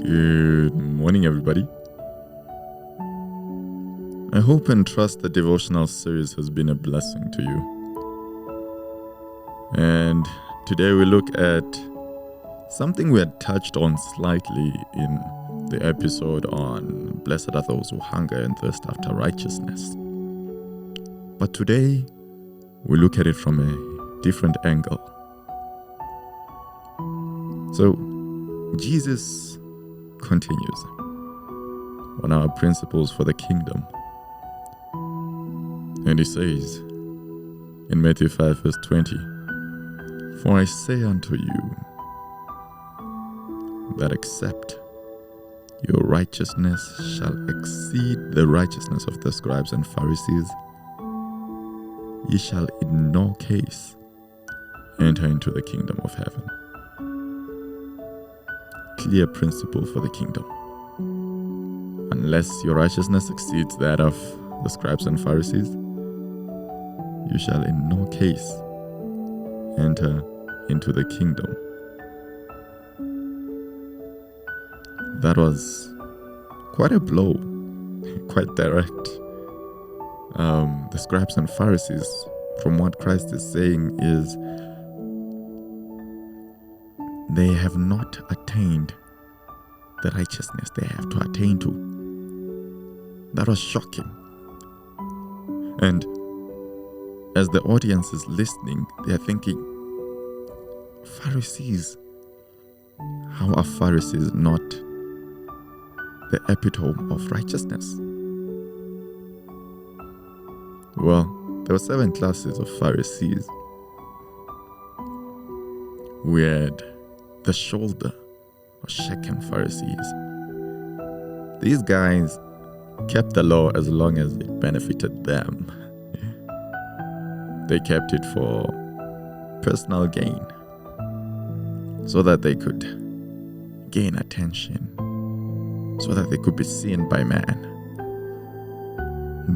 Good morning, everybody. I hope and trust the devotional series has been a blessing to you. And today we look at something we had touched on slightly in the episode on Blessed are those who hunger and thirst after righteousness. But today we look at it from a different angle. So Jesus continues on our principles for the kingdom. And he says in Matthew 5 verse 20, "For I say unto you that except your righteousness shall exceed the righteousness of the scribes and Pharisees, ye shall in no case enter into the kingdom of heaven." Clear principle for the kingdom. Unless your righteousness exceeds that of the scribes and Pharisees, you shall in no case enter into the kingdom. That was quite a blow, quite direct. The scribes and Pharisees, from what Christ is saying, is they have not attained the righteousness they have to attain to. That was shocking. And as the audience is listening, they are thinking, Pharisees? How are Pharisees not the epitome of righteousness? Well, there were 7 classes of Pharisees. We had the shoulder or Shechem Pharisees. These guys kept the law as long as it benefited them. They kept it for personal gain, so that they could gain attention, so that they could be seen by man.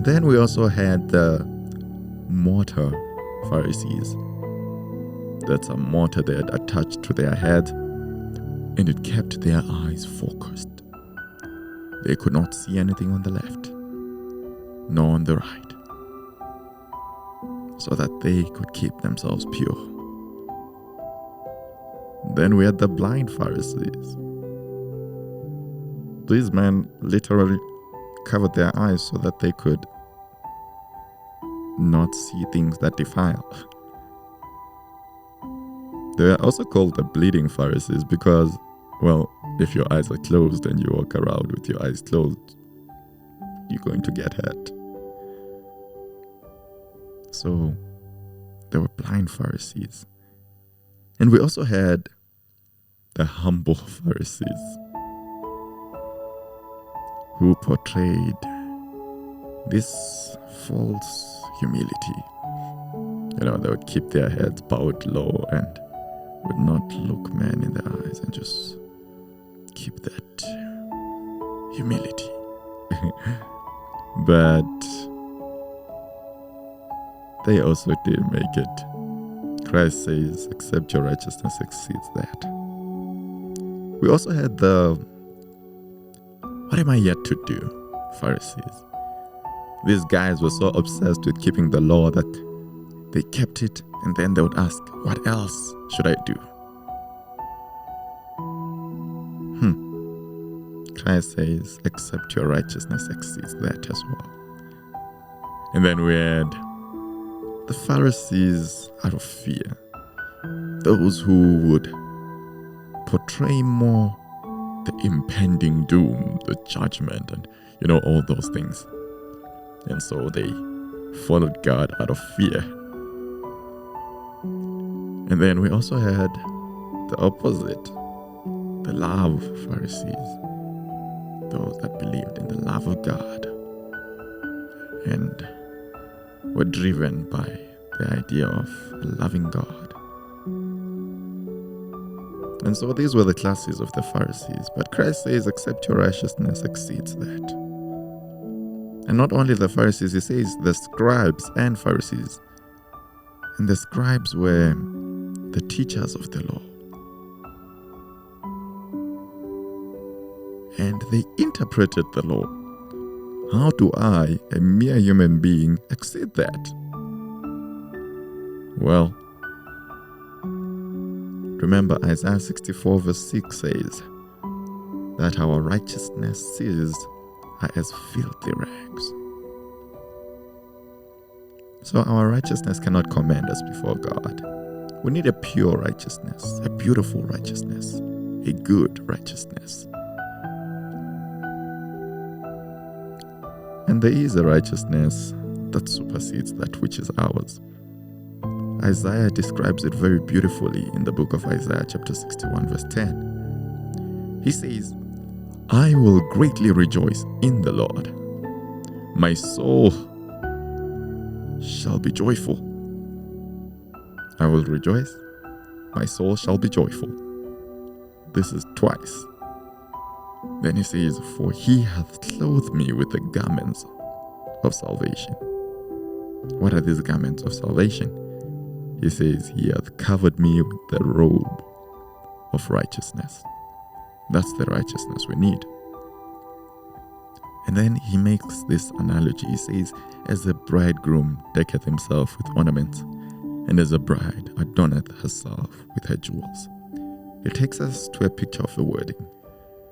Then we also had the mortar Pharisees. That's a mortar they had attached to their head, and it kept their eyes focused. They could not see anything on the left, nor on the right, so that they could keep themselves pure. Then we had the blind Pharisees. These men literally covered their eyes so that they could not see things that defile. They are also called the bleeding Pharisees because, well, if your eyes are closed and you walk around with your eyes closed, you're going to get hurt. So, there were blind Pharisees. And we also had the humble Pharisees, who portrayed this false humility. They would keep their heads bowed low and would not look man in the eyes and just keep that humility. But they also did make it. Christ says, except your righteousness exceeds that. We also had the "what am I yet to do" Pharisees. These guys were so obsessed with keeping the law that they kept it, and then they would ask, what else should I do? Christ says, except your righteousness exceeds that as well. And then we had the Pharisees out of fear. Those who would portray more the impending doom, the judgment, and all those things. And so they followed God out of fear. And then we also had the opposite, the love Pharisees, those that believed in the love of God and were driven by the idea of a loving God. And so these were the classes of the Pharisees. But Christ says, except your righteousness exceeds that. And not only the Pharisees, he says the scribes and Pharisees. And the scribes were the teachers of the law. and they interpreted the law. How do I, a mere human being, exceed that? Well, remember Isaiah 64 verse 6 says that our righteousnesses are as filthy rags. So our righteousness cannot commend us before God. We need a pure righteousness, a beautiful righteousness, a good righteousness. And there is a righteousness that supersedes that which is ours. Isaiah describes it very beautifully in the book of Isaiah chapter 61 verse 10. He says, I will greatly rejoice in the Lord. My soul shall be joyful. I will rejoice. My soul shall be joyful. This is twice. Then he says, for he hath clothed me with the garments of salvation. What are these garments of salvation? He says, he hath covered me with the robe of righteousness. That's the righteousness we need. And then he makes this analogy. He says, as a bridegroom decketh himself with ornaments, and as a bride adorneth herself with her jewels. It takes us to a picture of a wedding.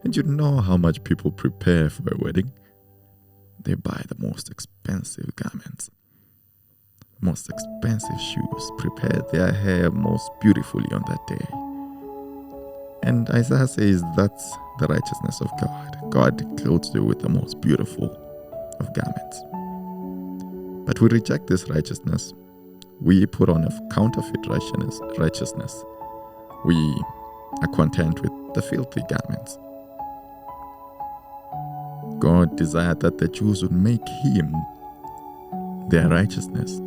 And you know how much people prepare for a wedding? They buy the most expensive garments, most expensive shoes, prepare their hair most beautifully on that day. And Isaiah says that's the righteousness of God. God clothes you with the most beautiful of garments. But we reject this righteousness. We put on a counterfeit righteousness. We are content with the filthy garments. God desired that the Jews would make him their righteousness.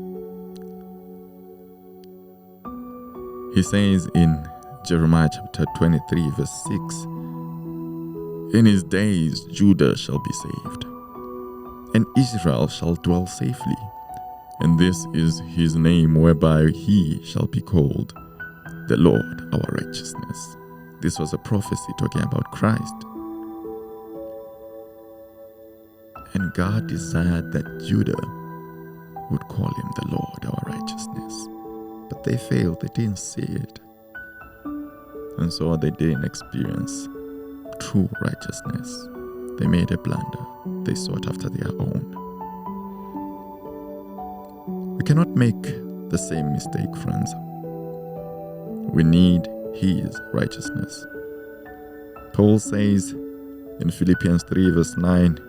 He says in Jeremiah chapter 23 verse 6, in his days Judah shall be saved, and Israel shall dwell safely. And this is his name whereby he shall be called the Lord our righteousness. This was a prophecy talking about Christ. And God desired that Judah would call him the Lord our righteousness. But they failed, they didn't see it. And so they didn't experience true righteousness. They made a blunder. They sought after their own. We cannot make the same mistake, friends. We need his righteousness. Paul says in Philippians 3 verse 9,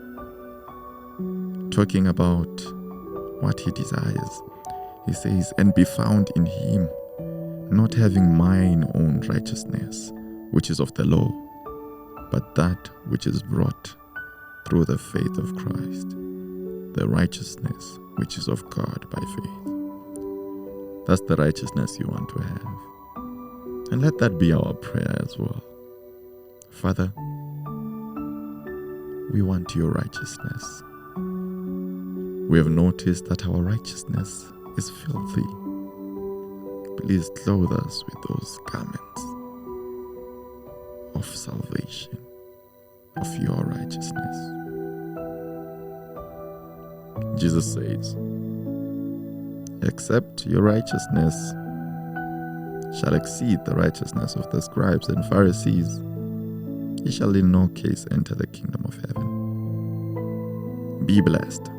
talking about what he desires, he says, and be found in him, not having mine own righteousness, which is of the law, but that which is brought through the faith of Christ, the righteousness which is of God by faith. That's the righteousness you want to have. And let that be our prayer as well. Father, we want your righteousness. We have noticed that our righteousness is filthy. Please clothe us with those garments of salvation, of your righteousness. Jesus says, except your righteousness shall exceed the righteousness of the scribes and Pharisees, ye shall in no case enter the kingdom of heaven. Be blessed.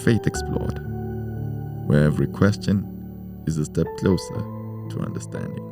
Faith explored, where every question is a step closer to understanding.